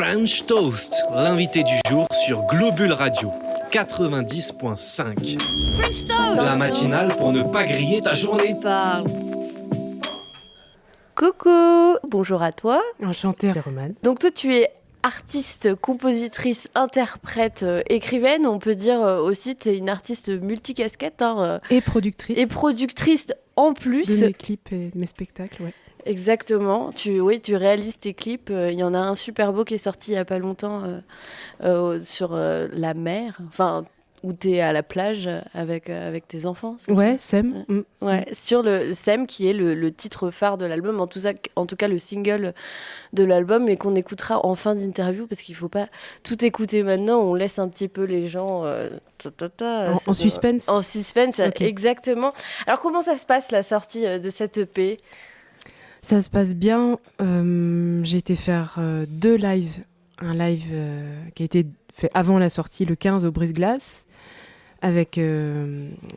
French Toast, l'invité du jour sur Globule Radio 90.5. French Toast. La matinale pour ne pas griller ta journée. Coucou, bonjour à toi. Enchantée, Romane. Donc toi tu es artiste, compositrice, interprète, écrivaine. On peut dire aussi tu es une artiste multicasquette. Et productrice. Et productrice en plus. De mes clips et de mes spectacles, ouais. Exactement. Tu réalises tes clips. Il y en a un super beau qui est sorti il n'y a pas longtemps sur la mer. Enfin, où tu es à la plage avec tes enfants. Ouais, Sem. Ouais, sur le Sem qui est le titre phare de l'album, en tout cas le single de l'album, et qu'on écoutera en fin d'interview parce qu'il ne faut pas tout écouter maintenant. On laisse un petit peu les gens en suspense. En suspense, Okay. Exactement. Alors comment ça se passe la sortie de cette EP ? Ça se passe bien. J'ai été faire 2 lives. Un live qui a été fait avant la sortie, le 15 au Brise-Glace, avec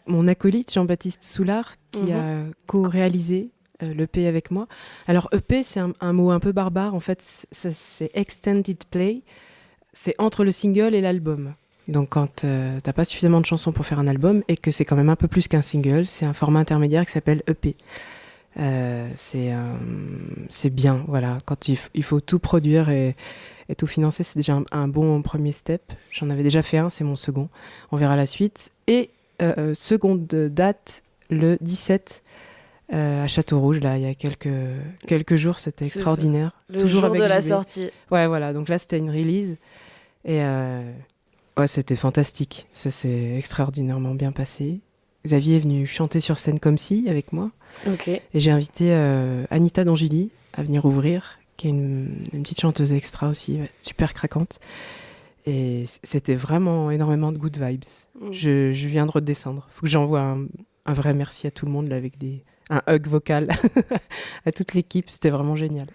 mon acolyte Jean-Baptiste Soulard, qui a co-réalisé l'EP avec moi. Alors EP, c'est un mot un peu barbare. En fait, c'est Extended Play. C'est entre le single et l'album. Donc quand t'as pas suffisamment de chansons pour faire un album, et que c'est quand même un peu plus qu'un single, c'est un format intermédiaire qui s'appelle EP. C'est bien, voilà. Quand il faut tout produire et tout financer, c'est déjà un bon premier step. J'en avais déjà fait un, c'est mon second. On verra la suite. Et seconde date, le 17 à Château-Rouge, là, il y a quelques jours, c'était extraordinaire. Le toujours jour de la sortie. Ouais, voilà. Donc là, c'était une release. Et ouais, c'était fantastique. Ça s'est extraordinairement bien passé. Xavier est venu chanter sur scène comme si, avec moi. Okay. Et j'ai invité Anita D'Angili à venir ouvrir, qui est une petite chanteuse extra aussi, ouais, super craquante. Et c'était vraiment énormément de good vibes. Je viens de redescendre. Il faut que j'envoie un vrai merci à tout le monde, là, avec un hug vocal à toute l'équipe. C'était vraiment génial.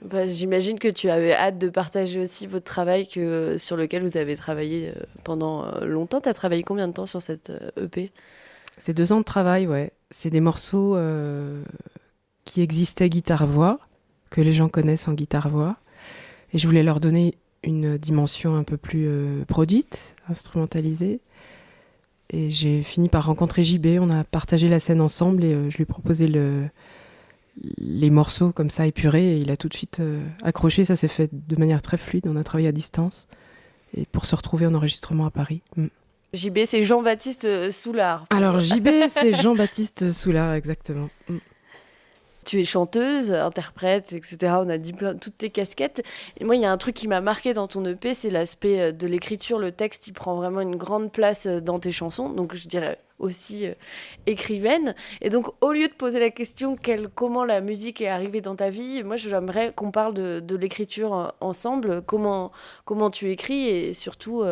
Bah, j'imagine que tu avais hâte de partager aussi votre travail sur lequel vous avez travaillé pendant longtemps. Tu as travaillé combien de temps sur cette EP ? C'est 2 ans de travail, ouais. C'est des morceaux qui existaient guitare-voix, que les gens connaissent en guitare-voix. Et je voulais leur donner une dimension un peu plus produite, instrumentalisée. Et j'ai fini par rencontrer JB. On a partagé la scène ensemble et je lui ai proposé les morceaux comme ça épurés. Et il a tout de suite accroché. Ça s'est fait de manière très fluide. On a travaillé à distance. Et pour se retrouver en enregistrement à Paris. JB, c'est Jean-Baptiste Soulard. Alors JB, c'est Jean-Baptiste Soulard, exactement. Tu es chanteuse, interprète, etc. On a dit toutes tes casquettes. Et moi, il y a un truc qui m'a marqué dans ton EP, c'est l'aspect de l'écriture. Le texte, il prend vraiment une grande place dans tes chansons. Donc, je dirais aussi écrivaine. Et donc, au lieu de poser la question comment la musique est arrivée dans ta vie, moi, j'aimerais qu'on parle de l'écriture ensemble. Comment tu écris et surtout,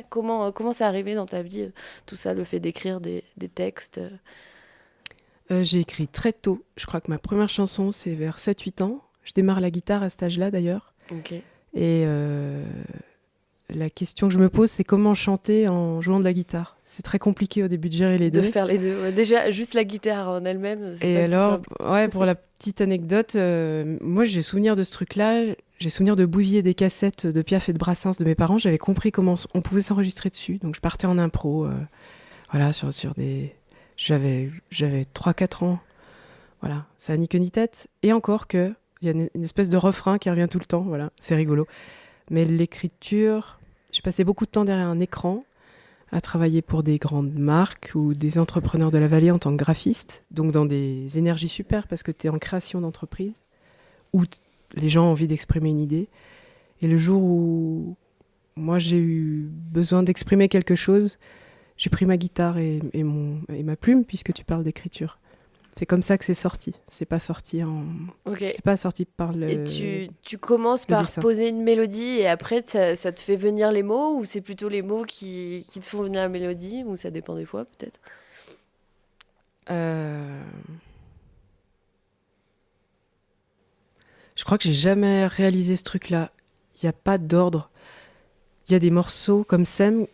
comment c'est arrivé dans ta vie, tout ça, le fait d'écrire des textes. J'ai écrit très tôt. Je crois que ma première chanson, c'est vers 7-8 ans. Je démarre la guitare à cet âge-là, d'ailleurs. Okay. Et la question que je me pose, c'est comment chanter en jouant de la guitare. C'est très compliqué au début de gérer les deux. De faire les deux. Ouais. Déjà, juste la guitare en elle-même, c'est et pas alors, si simple. ouais, pour la petite anecdote, moi, j'ai souvenir de ce truc-là. J'ai souvenir de bousiller des cassettes de Piaf et de Brassens de mes parents. J'avais compris comment on pouvait s'enregistrer dessus. Donc, je partais en impro, voilà, sur des... J'avais 3-4 ans. Voilà, ça a ni queue ni tête. Et encore il y a une espèce de refrain qui revient tout le temps. Voilà, c'est rigolo. Mais l'écriture, j'ai passé beaucoup de temps derrière un écran à travailler pour des grandes marques ou des entrepreneurs de la vallée en tant que graphiste. Donc dans des énergies super parce que tu es en création d'entreprise où les gens ont envie d'exprimer une idée. Et le jour où moi j'ai eu besoin d'exprimer quelque chose, j'ai pris ma guitare et ma plume, puisque tu parles d'écriture. C'est comme ça que c'est sorti. C'est pas sorti Okay. C'est pas sorti par le... Et tu commences par dessin. poser une mélodie et après, ça te fait venir les mots, ou c'est plutôt les mots qui te font venir la mélodie, ou ça dépend des fois, peut-être ? Je crois que j'ai jamais réalisé ce truc-là. Il n'y a pas d'ordre. Il y a des morceaux comme Sem,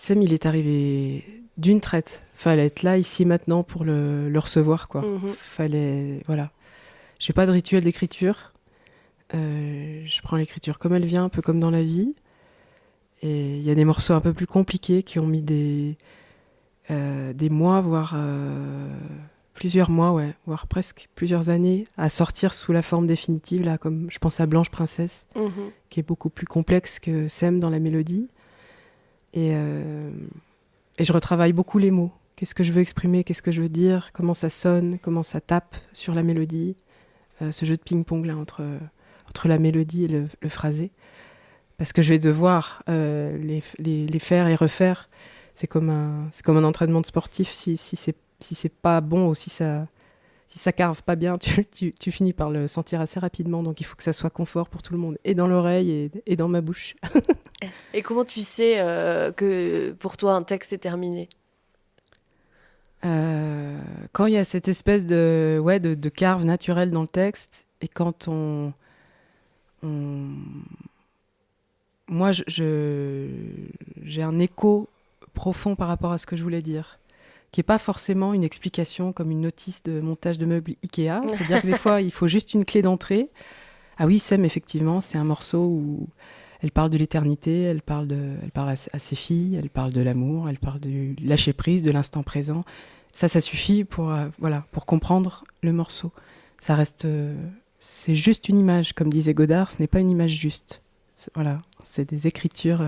il est arrivé d'une traite. Fallait être là, ici, maintenant, pour le recevoir, quoi. Fallait... Voilà. J'ai pas de rituel d'écriture. Je prends l'écriture comme elle vient, un peu comme dans la vie. Et il y a des morceaux un peu plus compliqués qui ont mis des mois, voire plusieurs mois, voire presque plusieurs années à sortir sous la forme définitive, là, comme je pense à Blanche Princesse, qui est beaucoup plus complexe que Sème dans la mélodie. Et je retravaille beaucoup les mots. Qu'est-ce que je veux exprimer, qu'est-ce que je veux dire, comment ça sonne, comment ça tape sur la mélodie. Ce jeu de ping-pong là, entre la mélodie et le phrasé. Parce que je vais devoir les faire et refaire. C'est comme un entraînement de sportif. Si c'est pas bon ou si ça carve pas bien, tu finis par le sentir assez rapidement. Donc il faut que ça soit confort pour tout le monde, et dans l'oreille et dans ma bouche. Et comment tu sais que pour toi un texte est terminé ? Quand il y a cette espèce de carve naturelle dans le texte, et quand moi j'ai un écho profond par rapport à ce que je voulais dire, qui n'est pas forcément une explication comme une notice de montage de meubles Ikea. C'est-à-dire que des fois, il faut juste une clé d'entrée. Ah oui, Sème, effectivement, c'est un morceau où elle parle de l'éternité, elle parle à ses filles, elle parle de l'amour, elle parle du lâcher-prise, de l'instant présent. Ça suffit pour comprendre le morceau. Ça reste... c'est juste une image, comme disait Godard, ce n'est pas une image juste. C'est des écritures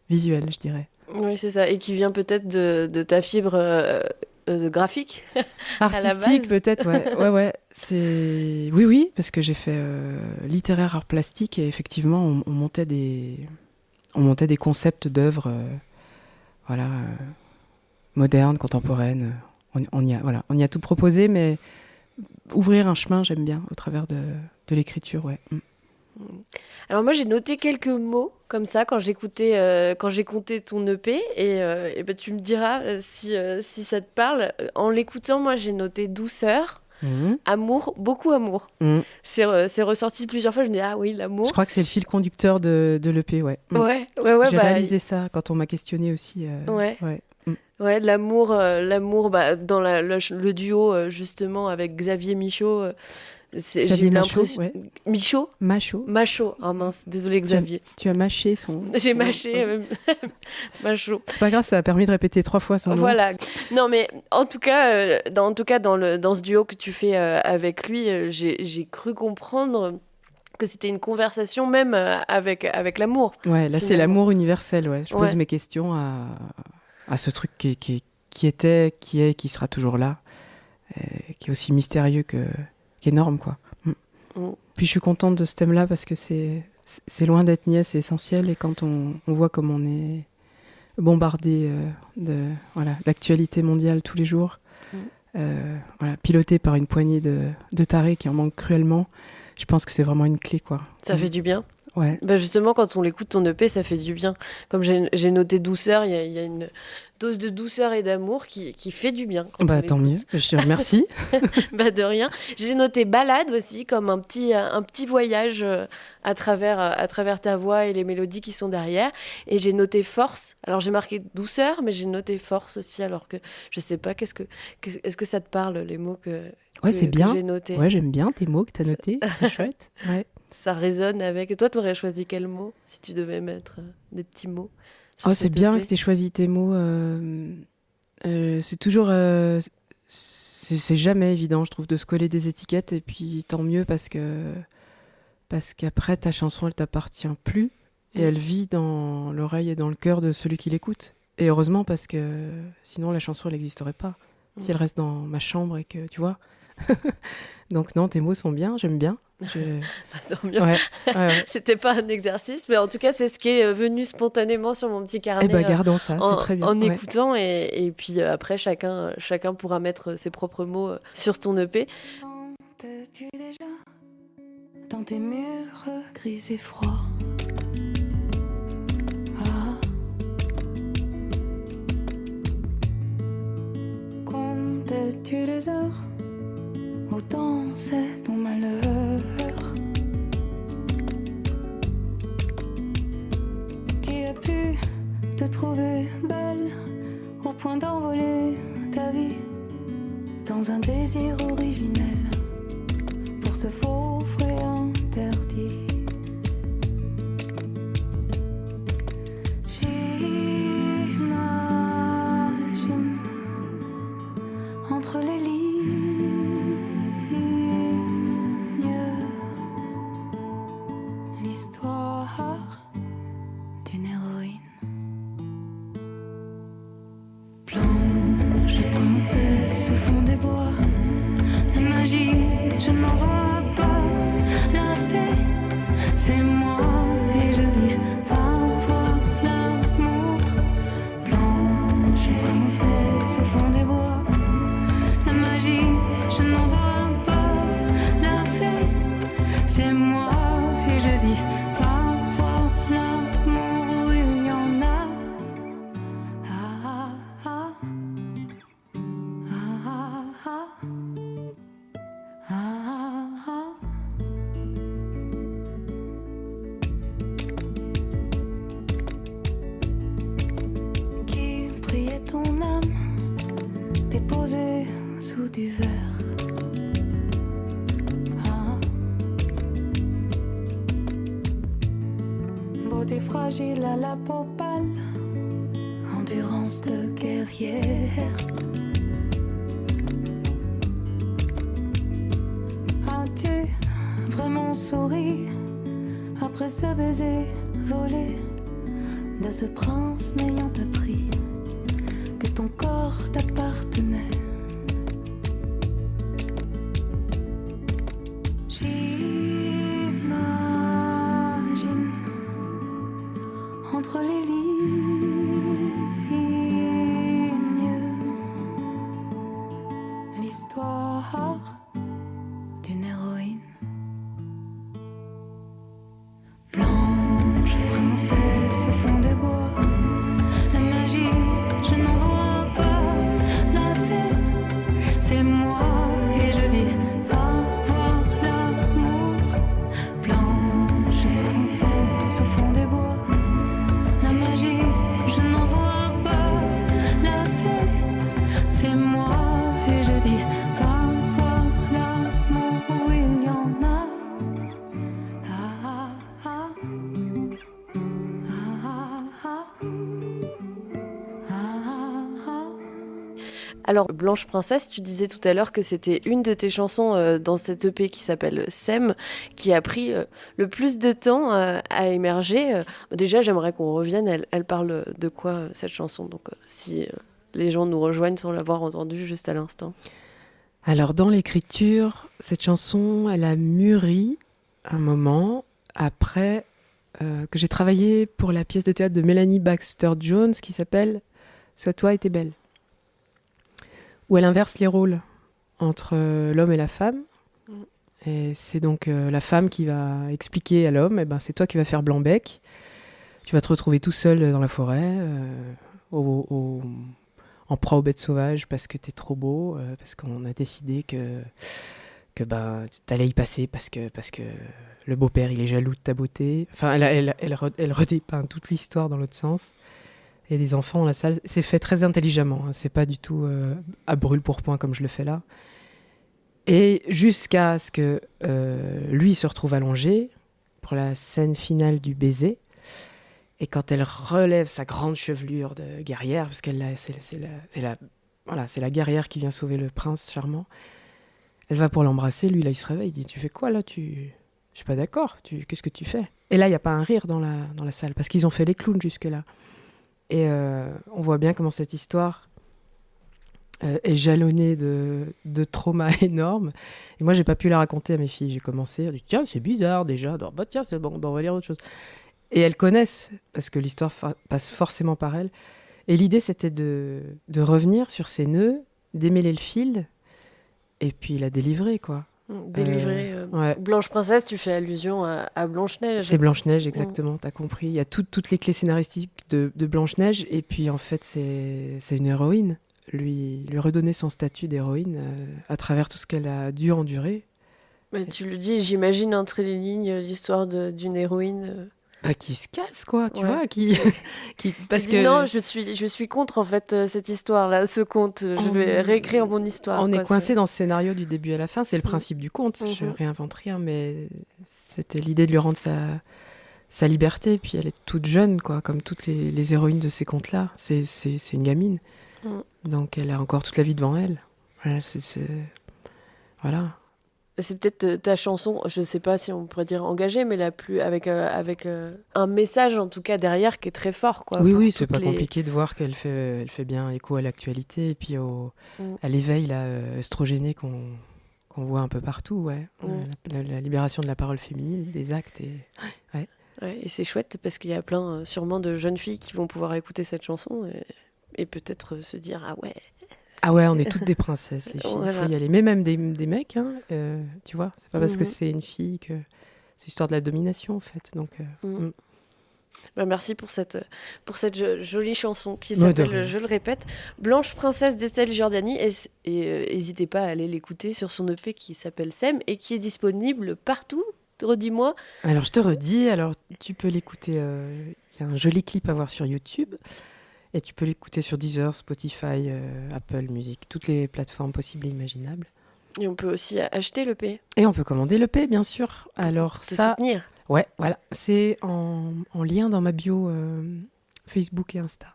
visuelles, je dirais. Oui, c'est ça. Et qui vient peut-être de ta fibre graphique artistique, peut-être, ouais. C'est... Oui, parce que j'ai fait littéraire art plastique, et effectivement, on montait des concepts d'œuvres modernes, contemporaines. On y a tout proposé, mais ouvrir un chemin, j'aime bien, au travers de l'écriture, ouais. Alors moi j'ai noté quelques mots comme ça quand j'ai compté ton EP, et ben, tu me diras si ça te parle. En l'écoutant, moi j'ai noté douceur, amour, beaucoup amour. C'est ressorti plusieurs fois, je me dis ah oui, l'amour. Je crois que c'est le fil conducteur de l'EP, ouais. Ouais. J'ai réalisé ça quand on m'a questionné aussi. Ouais, l'amour, dans le duo justement avec Xavier Michaud. J'ai l'impression... ouais. Michaud ? Machaut. Oh mince, désolé Xavier. Tu as mâché son... J'ai mâché Machaut. C'est pas grave, ça a permis de répéter 3 fois son nom. Voilà. Non mais en tout cas, dans ce duo que tu fais avec lui, j'ai cru comprendre que c'était une conversation même avec l'amour. Ouais, là c'est l'amour universel, ouais. Je pose mes questions à ce truc qui était, qui est, qui sera toujours là, qui est aussi mystérieux qu'énorme, quoi. Puis je suis contente de ce thème-là parce que c'est loin d'être niais, c'est essentiel, et quand on voit comme on est bombardé de l'actualité mondiale tous les jours, piloté par une poignée de tarés qui en manquent cruellement, je pense que c'est vraiment une clé, quoi. Ça fait du bien. Ouais. Bah justement, quand on l'écoute ton EP, ça fait du bien. Comme j'ai noté douceur, il y a une dose de douceur et d'amour qui fait du bien. Bah tant mieux, je te remercie. Bah de rien. J'ai noté balade aussi, comme un petit voyage à travers ta voix et les mélodies qui sont derrière. Et j'ai noté force. Alors j'ai marqué douceur, mais j'ai noté force aussi, alors que je sais pas, est-ce que ça te parle, les mots que c'est bien. J'ai notés. Ouais, j'aime bien tes mots que tu as notés, c'est chouette. Ouais. Ça résonne avec... Toi, tu aurais choisi quel mot si tu devais mettre des petits mots sur c'est bien que tu aies choisi tes mots. C'est toujours... c'est jamais évident, je trouve, de se coller des étiquettes. Et puis, tant mieux, parce qu'après, ta chanson, elle t'appartient plus. Et elle vit dans l'oreille et dans le cœur de celui qui l'écoute. Et heureusement, parce que sinon, la chanson, elle n'existerait pas. Si elle reste dans ma chambre et que, tu vois... Donc non, tes mots sont bien, j'aime bien. Tant mieux. Ouais. C'était pas un exercice, mais en tout cas, c'est ce qui est venu spontanément sur mon petit carnet. Gardons ça, c'est très bien. En écoutant, et puis après, chacun pourra mettre ses propres mots sur ton EP. Sentais-tu déjà dans tes murs gris et froids? Comptais-tu les heures où dansait ton malheur? Qui a pu te trouver belle au point d'envoler ta vie dans un désir originel pour ce faux frais interdit? partie. J'imagine entre les lignes l'histoire d'une héroïne. Blanche princesse au fond des bois, la magie, je n'en vois pas. La fée, c'est moi, et je dis va voir l'amour. Blanche princesse au fond des bois, la magie, je n'en vois pas. La fée, c'est moi, et je dis va voir l'amour où il y en a. Ah, ah, ah, ah, ah, ah, ah. Qui priait ton âme déposée sous du verre? Ah. Beauté fragile à la peau pâle, endurance de guerrière. As-tu vraiment souri après ce baiser volé de ce prince n'ayant appris que ton corps t'appartenait? J'imagine entre les lignes l'histoire d'une héroïne. Blanche princesse au fond des bois, la magie, je n'en vois pas. La fée, c'est moi, et je dis va voir l'amour. Blanche princesse au fond des bois, la magie, je n'en vois pas. La fée, c'est moi, et je dis va voir l'amour où il y en a. Ah, ah, ah. Alors, Blanche Princesse, tu disais tout à l'heure que c'était une de tes chansons dans cette EP qui s'appelle Sem, qui a pris le plus de temps à émerger. Déjà, j'aimerais qu'on revienne. Elle parle de quoi, cette chanson? Donc, si les gens nous rejoignent sans l'avoir entendue juste à l'instant. Alors, dans l'écriture, cette chanson, elle a mûri un moment après que j'ai travaillé pour la pièce de théâtre de Melanie Baxter Jones qui s'appelle « Sois toi et t'es belle », où elle inverse les rôles entre l'homme et la femme. Et c'est donc la femme qui va expliquer à l'homme, c'est toi qui vas faire blanc-bec, tu vas te retrouver tout seul dans la forêt, en proie aux bêtes sauvages parce que t'es trop beau, parce qu'on a décidé que t'allais y passer parce que le beau-père il est jaloux de ta beauté. Enfin, elle redépeint toute l'histoire dans l'autre sens. Il y a des enfants dans la salle. C'est fait très intelligemment, hein. C'est pas du tout à brûle-pourpoint comme je le fais là. Et jusqu'à ce que lui se retrouve allongé pour la scène finale du baiser. Et quand elle relève sa grande chevelure de guerrière, parce qu'elle c'est la guerrière qui vient sauver le prince charmant. Elle va pour l'embrasser, lui là il se réveille, il dit tu fais quoi là? Je suis pas d'accord, qu'est-ce que tu fais? Et là il y a pas un rire dans la salle parce qu'ils ont fait les clowns jusque là. Et on voit bien comment cette histoire est jalonnée de traumas énormes. Et moi j'ai pas pu la raconter à mes filles. J'ai commencé, j'ai dit tiens c'est bizarre déjà, bah tiens c'est bon, on va lire autre chose. Et elles connaissent parce que l'histoire passe forcément par elles. Et l'idée c'était de revenir sur ces nœuds, démêler le fil et puis la délivrer quoi. Délivrer. Ouais. Blanche Princesse, tu fais allusion à Blanche-Neige. C'est Blanche-Neige, exactement, t'as compris. Il y a toutes les clés scénaristiques de Blanche-Neige, et puis en fait, c'est une héroïne. Lui redonner son statut d'héroïne à travers tout ce qu'elle a dû endurer. Mais tu le dis, j'imagine entre les lignes l'histoire d'une héroïne. qui se casse, quoi, tu Ouais. vois, parce Il dit, que non, je suis contre en fait cette histoire-là, ce conte. Je vais réécrire mon histoire. on quoi, est coincé dans ce scénario du début à la fin. C'est le principe du conte. Je Mhm. réinvente rien, mais c'était l'idée de lui rendre sa liberté. Puis elle est toute jeune, quoi, comme toutes les héroïnes de ces contes-là. C'est une gamine, Mm. donc elle a encore toute la vie devant elle. Voilà, voilà. C'est peut-être ta chanson, je sais pas si on pourrait dire engagée, mais la plus avec un message en tout cas derrière qui est très fort, quoi. Oui, pour oui, c'est toutes pas compliqué de voir elle fait bien écho à l'actualité et puis à l'éveil là, œstrogéné qu'on voit un peu partout, ouais. La libération de la parole féminine, des actes Ouais, et c'est chouette parce qu'il y a plein sûrement de jeunes filles qui vont pouvoir écouter cette chanson et peut-être se dire ah ouais. Ah ouais, on est toutes des princesses, les filles. Il Voilà. faut y aller. Mais même des mecs, hein, tu vois. C'est pas parce que Mhm. c'est une fille que c'est histoire de la domination, en fait. Donc, Bah, merci pour cette jolie chanson qui Ouais, de s'appelle, rien. je le répète, Blanche Princesse d'Estelle Giordani. Et n'hésitez pas à aller l'écouter sur son EP qui s'appelle Sem et qui est disponible partout. Redis-moi. Alors, je te redis, tu peux l'écouter. Il y a un joli clip à voir sur YouTube. Et tu peux l'écouter sur Deezer, Spotify, Apple Music, toutes les plateformes possibles et imaginables. Et on peut aussi acheter l'EP, Et on peut commander l'EP, bien sûr. Alors, te ça. soutenir. Ouais, voilà. C'est en lien dans ma bio Facebook et Insta.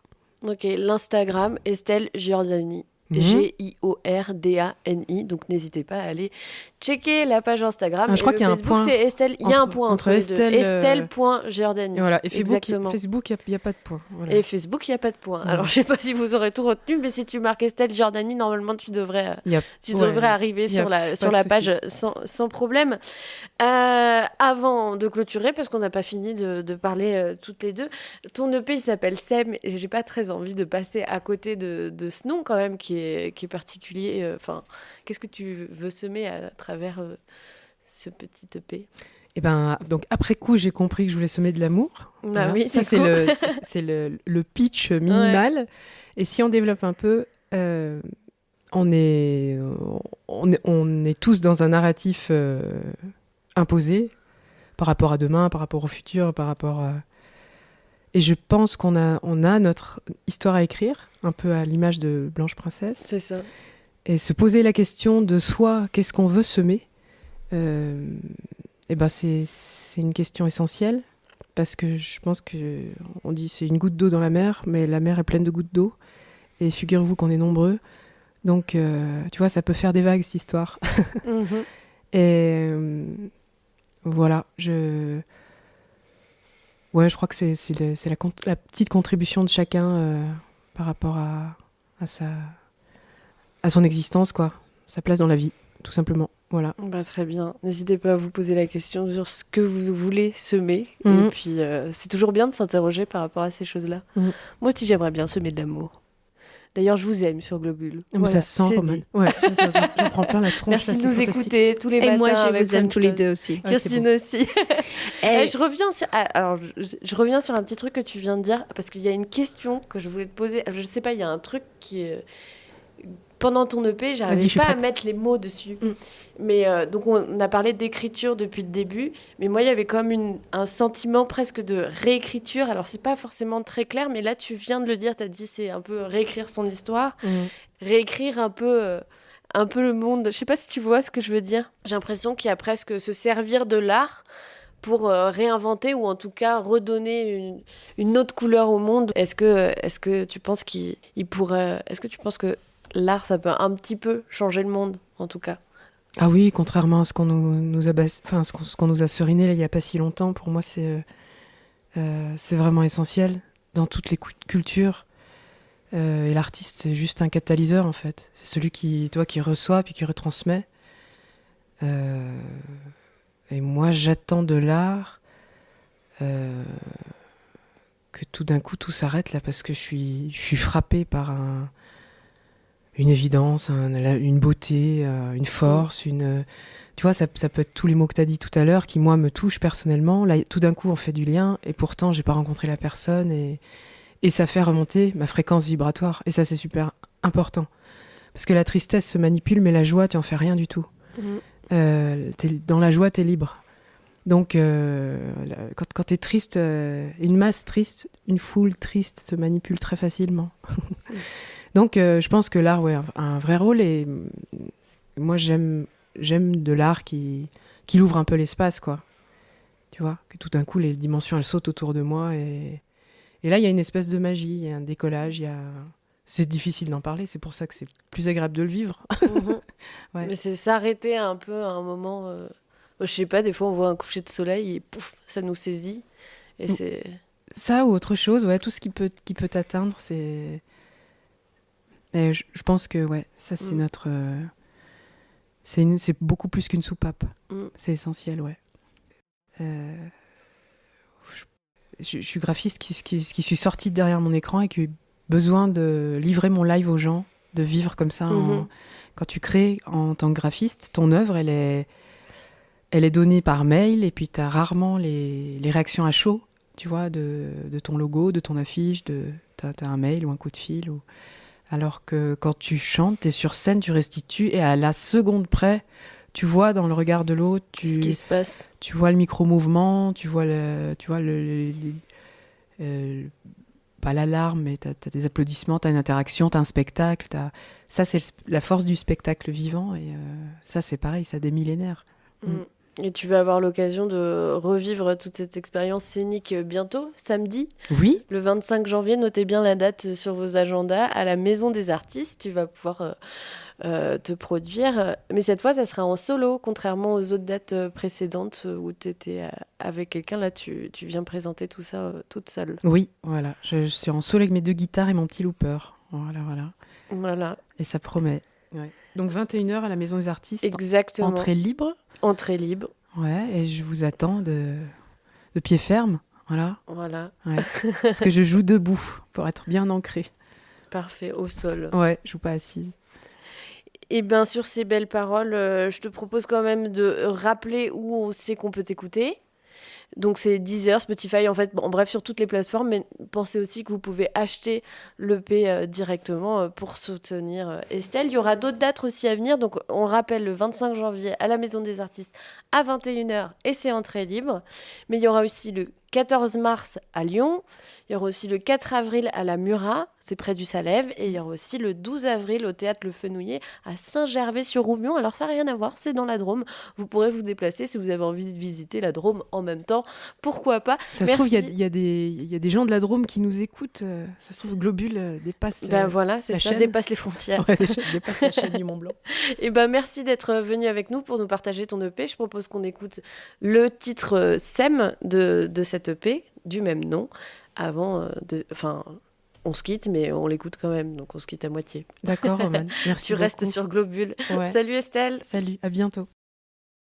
Ok, l'Instagram, Estelle Giordani. Mhm. Giordani. Donc n'hésitez pas à aller checker la page Instagram. Ah, je crois Et qu'il y a le un Facebook, point c'est Estelle. Il y a un point entre les Estelle, deux. Estelle.Giordani. Et voilà. Et Exactement. Facebook, il n'y a pas de point. Voilà. Et Facebook, il n'y a pas de point. Alors, je sais pas si vous aurez tout retenu, mais si tu marques Estelle Giordani, normalement, tu devrais arriver y a sur la pas de page sans problème. Avant de clôturer, parce qu'on n'a pas fini de parler toutes les deux, ton EP, il s'appelle Sem, et j'ai pas très envie de passer à côté de ce nom, quand même, qui est particulier. Enfin, qu'est-ce que tu veux semer à travers ce petit EP? Et ben, donc après coup, j'ai compris que je voulais semer de l'amour. Ah Voilà. oui, Ça, du coup. c'est le pitch minimal. Et si on développe un peu, on est tous dans un narratif imposé par rapport à demain, par rapport au futur, par rapport à... Et je pense qu'on a notre histoire à écrire, un peu à l'image de Blanche Princesse. C'est ça. Et se poser la question de soi, qu'est-ce qu'on veut semer, et ben c'est une question essentielle, parce que je pense que on dit c'est une goutte d'eau dans la mer, mais la mer est pleine de gouttes d'eau, et figurez-vous qu'on est nombreux, donc tu vois, ça peut faire des vagues, cette histoire. Mhm. Et voilà, je crois que c'est la petite contribution de chacun par rapport à son existence, quoi, sa place dans la vie, tout simplement. Voilà. Bah, très bien. N'hésitez pas à vous poser la question sur ce que vous voulez semer. Mhm. Et puis, c'est toujours bien de s'interroger par rapport à ces choses-là. Mhm. Moi aussi, j'aimerais bien semer de l'amour. D'ailleurs, je vous aime sur Globule. Mais Voilà, ça se sent c'est quand même. dit. Ouais, j'en prends plein la tronche. Merci ça, de c'est nous fantastique. écouter tous les matins. Et moi, je avec vous aime plein tous de les choses. deux aussi. Ouais, c'est Christine beau. aussi. Et Je reviens je reviens sur un petit truc que tu viens de dire, parce qu'il y a une question que je voulais te poser. Je sais pas, il y a un truc qui est... Pendant ton EP, Vas-y, j'arrivais je suis pas à prête. mettre les mots dessus. Mm. Mais donc on a parlé d'écriture depuis le début, mais moi il y avait comme un sentiment presque de réécriture. Alors c'est pas forcément très clair, mais là tu viens de le dire, tu as dit c'est un peu réécrire son histoire, réécrire un peu le monde. Je sais pas si tu vois ce que je veux dire. J'ai l'impression qu'il y a presque se servir de l'art pour réinventer ou en tout cas redonner une autre couleur au monde. Est-ce que tu penses qu'il pourrait... Est-ce que tu penses que l'art, ça peut un petit peu changer le monde, en tout cas? Ah oui, contrairement à ce qu'on nous a ce qu'on nous a seriné là, il n'y a pas si longtemps, pour moi c'est vraiment essentiel dans toutes les cultures. Et l'artiste, c'est juste un catalyseur en fait. C'est celui qui reçoit puis qui retransmet. Et moi, j'attends de l'art que tout d'un coup tout s'arrête là, parce que je suis frappée par une évidence, une beauté, une force, tu vois, ça peut être tous les mots que tu as dit tout à l'heure qui, moi, me touchent personnellement. Là, tout d'un coup, on fait du lien et pourtant, j'ai pas rencontré la personne et ça fait remonter ma fréquence vibratoire. Et ça, c'est super important. Parce que la tristesse se manipule, mais la joie, tu en fais rien du tout. Mhm. Dans la joie, t'es libre. Donc, quand tu es triste, une masse triste, une foule triste se manipule très facilement. Donc, je pense que l'art, ouais, a un vrai rôle. Et moi, j'aime de l'art qui ouvre un peu l'espace, quoi. Tu vois, que tout d'un coup, les dimensions, elles sautent autour de moi. Et là, il y a une espèce de magie, il y a un décollage, c'est difficile d'en parler, c'est pour ça que c'est plus agréable de le vivre. Mhm. Ouais. Mais c'est s'arrêter un peu à un moment. Je sais pas, des fois on voit un coucher de soleil et pouf, ça nous saisit. Et c'est. Ça ou autre chose, ouais, tout ce qui peut t'atteindre, c'est... Et je pense que, ouais, ça, c'est notre... c'est beaucoup plus qu'une soupape. C'est essentiel, ouais. Je suis graphiste qui suis sortie de derrière mon écran et qui a eu besoin de livrer mon live aux gens, de vivre comme ça. Quand tu crées en tant que graphiste, ton œuvre, elle est donnée par mail et puis tu as rarement les réactions à chaud, tu vois, de ton logo, de ton affiche, t'as un mail ou un coup de fil. Alors que quand tu chantes, tu es sur scène, tu restitues et à la seconde près, tu vois dans le regard de l'autre, ce qui se passe. Tu vois le micro-mouvement, tu vois pas l'alarme, mais t'as des applaudissements, t'as une interaction, t'as un spectacle. Ça, c'est la force du spectacle vivant. Et ça, c'est pareil, ça a des millénaires. Et tu vas avoir l'occasion de revivre toute cette expérience scénique bientôt, samedi. Oui. Le 25 janvier, notez bien la date sur vos agendas, à la Maison des Artistes. Tu vas pouvoir te produire. Mais cette fois, ça sera en solo, contrairement aux autres dates précédentes où tu étais avec quelqu'un. Là, tu viens présenter tout ça toute seule. Oui, voilà. Je suis en solo avec mes 2 guitares et mon petit looper. Voilà. Et ça promet. Ouais. Donc 21h à la Maison des Artistes. Exactement. Entrée libre. Entrée libre. Ouais, et je vous attends de pied ferme. Voilà. Ouais. Parce que je joue debout pour être bien ancrée. Parfait, au sol. Ouais, je joue pas assise. Et bien, sur ces belles paroles, je te propose quand même de rappeler où on sait qu'on peut t'écouter. Donc c'est Deezer, Spotify, en fait, bref, sur toutes les plateformes. Mais pensez aussi que vous pouvez acheter l'EP directement pour soutenir Estelle. Il y aura d'autres dates aussi à venir. Donc on rappelle le 25 janvier à la Maison des Artistes à 21h et c'est entrée libre. Mais il y aura aussi le 14 mars à Lyon. Il y aura aussi le 4 avril à la Murat, c'est près du Salève. Et il y aura aussi le 12 avril au Théâtre Le Fenouillet à Saint-Gervais-sur-Roubion. Alors ça n'a rien à voir, c'est dans la Drôme. Vous pourrez vous déplacer si vous avez envie de visiter la Drôme en même temps. Pourquoi pas? Ça se trouve, il y a des gens de la Drôme qui nous écoutent. Ça se trouve, Globule dépasse voilà, c'est ça, chaîne. dépasse les frontières. Ouais, dépasse la chaîne du Mont-Blanc. Et merci d'être venu avec nous pour nous partager ton EP. Je propose qu'on écoute le titre SEM de cette EP, du même nom, avant de... Enfin, on se quitte, mais on l'écoute quand même, donc on se quitte à moitié. D'accord, Roman. Merci Tu beaucoup. restes sur Globule. Ouais. Salut Estelle. Salut, à bientôt.